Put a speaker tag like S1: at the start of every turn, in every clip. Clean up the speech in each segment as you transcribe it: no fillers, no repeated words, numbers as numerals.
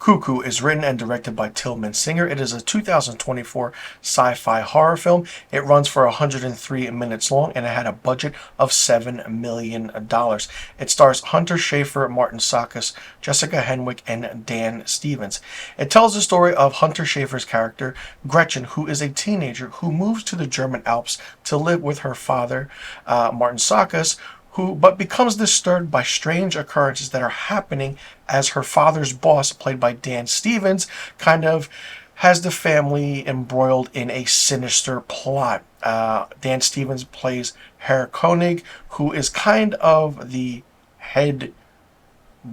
S1: Cuckoo is written and directed by Tillman Singer. It is a 2024 sci-fi horror film. It runs for 103 minutes long and it had a budget of $7 million. It stars Hunter Schafer, Martin Sakis, Jessica Henwick, and Dan Stevens. It tells the story of Hunter Schafer's character, Gretchen, who is a teenager who moves to the German Alps to live with her father, Martin Sakis, who but becomes disturbed by strange occurrences that are happening as her father's boss, played by Dan Stevens, kind of has the family embroiled in a sinister plot. Dan Stevens plays Herr Koenig, who is kind of the head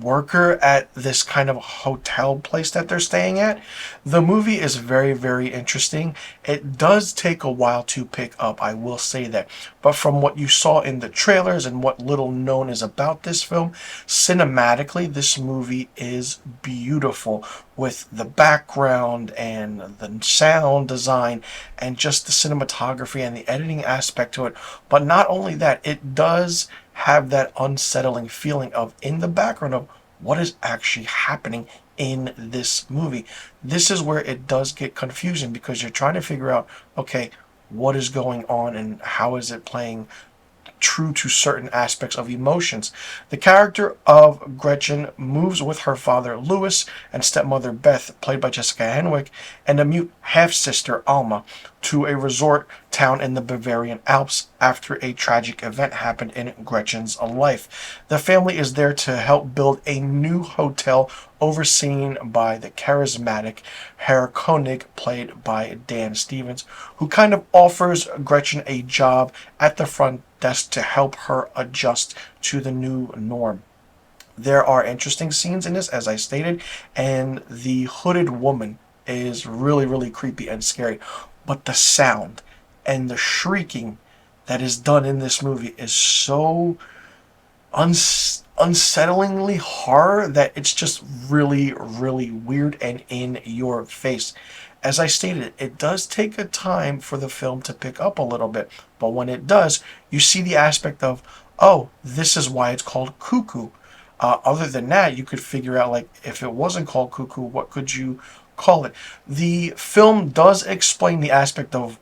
S1: worker at this kind of hotel place that they're staying at. The movie is very, very interesting. It does take a while to pick up, I will say that. But from what you saw in the trailers and what little known is about this film, cinematically, this movie is beautiful with the background and the sound design and just the cinematography and the editing aspect to it. But not only that, it does have that unsettling feeling of in the background of what is actually happening in this movie. This is where it does get confusing because you're trying to figure out, okay, what is going on and how is it playing true to certain aspects of emotions. The character of Gretchen moves with her father Louis and stepmother Beth, played by Jessica Henwick, and a mute half-sister Alma to a resort town in the Bavarian Alps after a tragic event happened in Gretchen's life. The family is there to help build a new hotel overseen by the charismatic Herr Koenig, played by Dan Stevens, who kind of offers Gretchen a job at the front desk to help her adjust to the new norm. There are interesting scenes in this, as I stated, and the hooded woman is really, really creepy and scary. But the sound and the shrieking that is done in this movie is so unsettlingly horror that it's just really, really weird and in your face. As I stated, it does take a time for the film to pick up a little bit, but when it does, you see the aspect of, oh, this is why it's called Cuckoo. Other than that, you could figure out, like, if it wasn't called Cuckoo, what could you call it? The film does explain the aspect of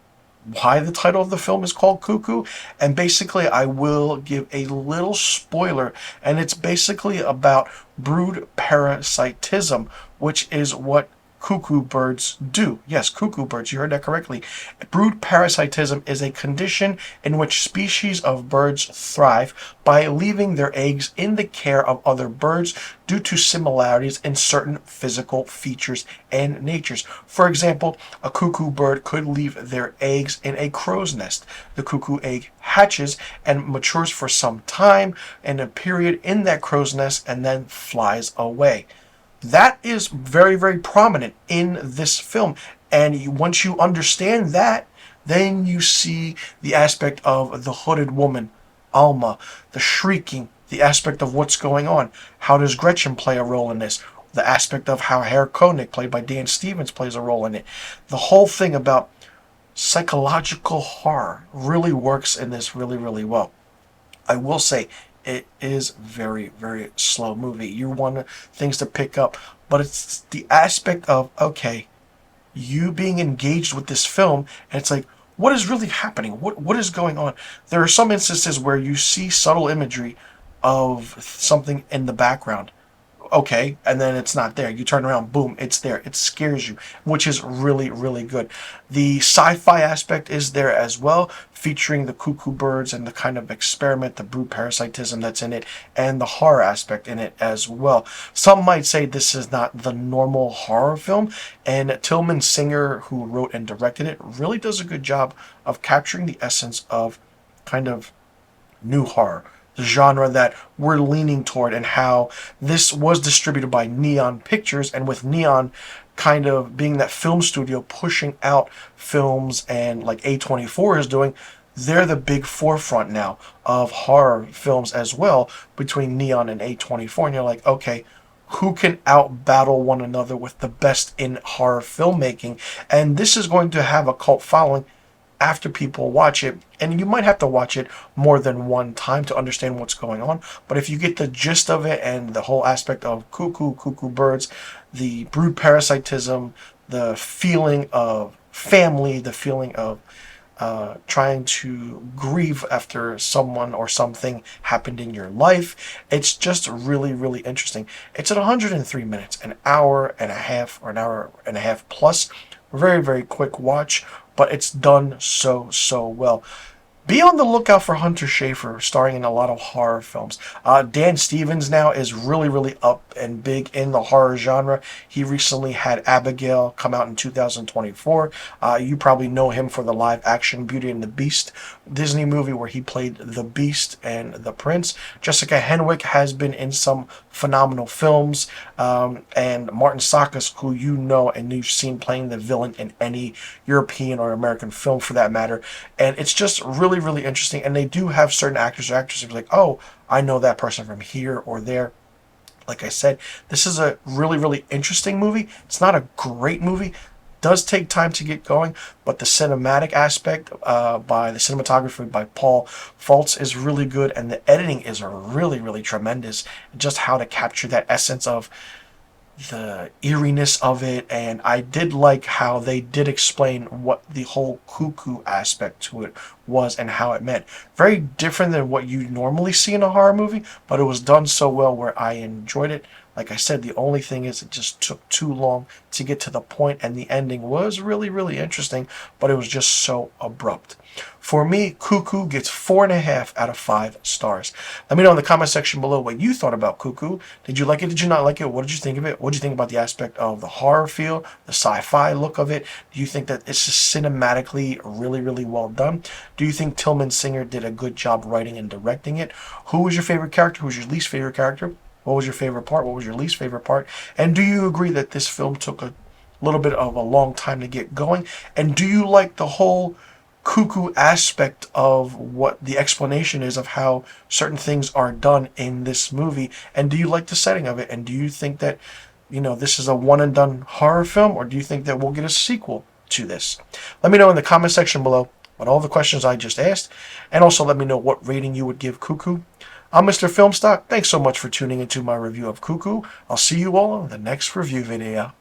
S1: why the title of the film is called Cuckoo, and basically I will give a little spoiler, and it's basically about brood parasitism, which is what cuckoo birds do. Yes, cuckoo birds, you heard that correctly. Brood parasitism is a condition in which species of birds thrive by leaving their eggs in the care of other birds due to similarities in certain physical features and natures. For example, a cuckoo bird could leave their eggs in a crow's nest. The cuckoo egg hatches and matures for some time in a period in that crow's nest and then flies away. That is very, very prominent in this film. And once you understand that, then you see the aspect of the hooded woman, Alma, the shrieking, the aspect of what's going on. How does Gretchen play a role in this? The aspect of how Herr Koenig, played by Dan Stevens, plays a role in it. The whole thing about psychological horror really works in this really, really well. I will say, it is very, very slow movie. You want things to pick up, but it's the aspect of, okay, you being engaged with this film, and it's like, what is really happening? What is going on? There are some instances where you see subtle imagery of something in the background. Okay, and then it's not there. You turn around, boom, it's there. It scares you, which is really, really good. The sci-fi aspect is there as well, featuring the cuckoo birds and the kind of experiment, the brood parasitism that's in it, and the horror aspect in it as well. Some might say this is not the normal horror film, and Tillman Singer, who wrote and directed it, really does a good job of capturing the essence of kind of new horror, the genre that we're leaning toward, and how this was distributed by Neon Pictures, and with Neon kind of being that film studio pushing out films, and like A24 is doing, they're the big forefront now of horror films as well, between Neon and A24, and you're like, okay, who can out-battle one another with the best in horror filmmaking? And this is going to have a cult following after people watch it, and you might have to watch it more than one time to understand what's going on, but if you get the gist of it and the whole aspect of cuckoo birds, the brood parasitism, the feeling of family, the feeling of trying to grieve after someone or something happened in your life. It's just really, really interesting. It's at 103 minutes, an hour and a half or an hour and a half plus. Very, very quick watch, but it's done so, so well. Be on the lookout for Hunter Schafer starring in a lot of horror films. Dan Stevens now is really, really up and big in the horror genre. He recently had Abigail come out in 2024. You probably know him for the live action Beauty and the Beast Disney movie where he played the Beast and the Prince. Jessica Henwick has been in some phenomenal films. And Martin Sakis, who you know and you've seen playing the villain in any European or American film for that matter. And it's just really, really interesting. And they do have certain actors or actresses like, oh, I know that person from here or there. Like I said, this is a really, really interesting movie. It's not a great movie. It does take time to get going, but the cinematic aspect by the cinematography by Paul Fultz is really good, and the editing is really, really tremendous. Just how to capture that essence of the eeriness of it, and I did like how they did explain what the whole cuckoo aspect to it was and how it meant. Very different than what you normally see in a horror movie, but it was done so well where I enjoyed it. Like I said, the only thing is it just took too long to get to the point, and the ending was really, really interesting, but it was just so abrupt. For me, Cuckoo gets 4.5 out of 5 stars. Let me know in the comment section below what you thought about Cuckoo. Did you like it? Did you not like it? What did you think of it? What did you think about the aspect of the horror feel, the sci-fi look of it? Do you think that it's just cinematically really, really well done? Do you think Tillman Singer did a good job writing and directing it? Who was your favorite character? Who was your least favorite character? What was your favorite part? What was your least favorite part? And do you agree that this film took a little bit of a long time to get going? And do you like the whole cuckoo aspect of what the explanation is of how certain things are done in this movie? And do you like the setting of it? And do you think that, this is a one and done horror film, or do you think that we'll get a sequel to this? Let me know in the comment section below what all the questions I just asked, and also let me know what rating you would give Cuckoo. I'm Mr. Filmstock. Thanks so much for tuning into my review of Cuckoo. I'll see you all in the next review video.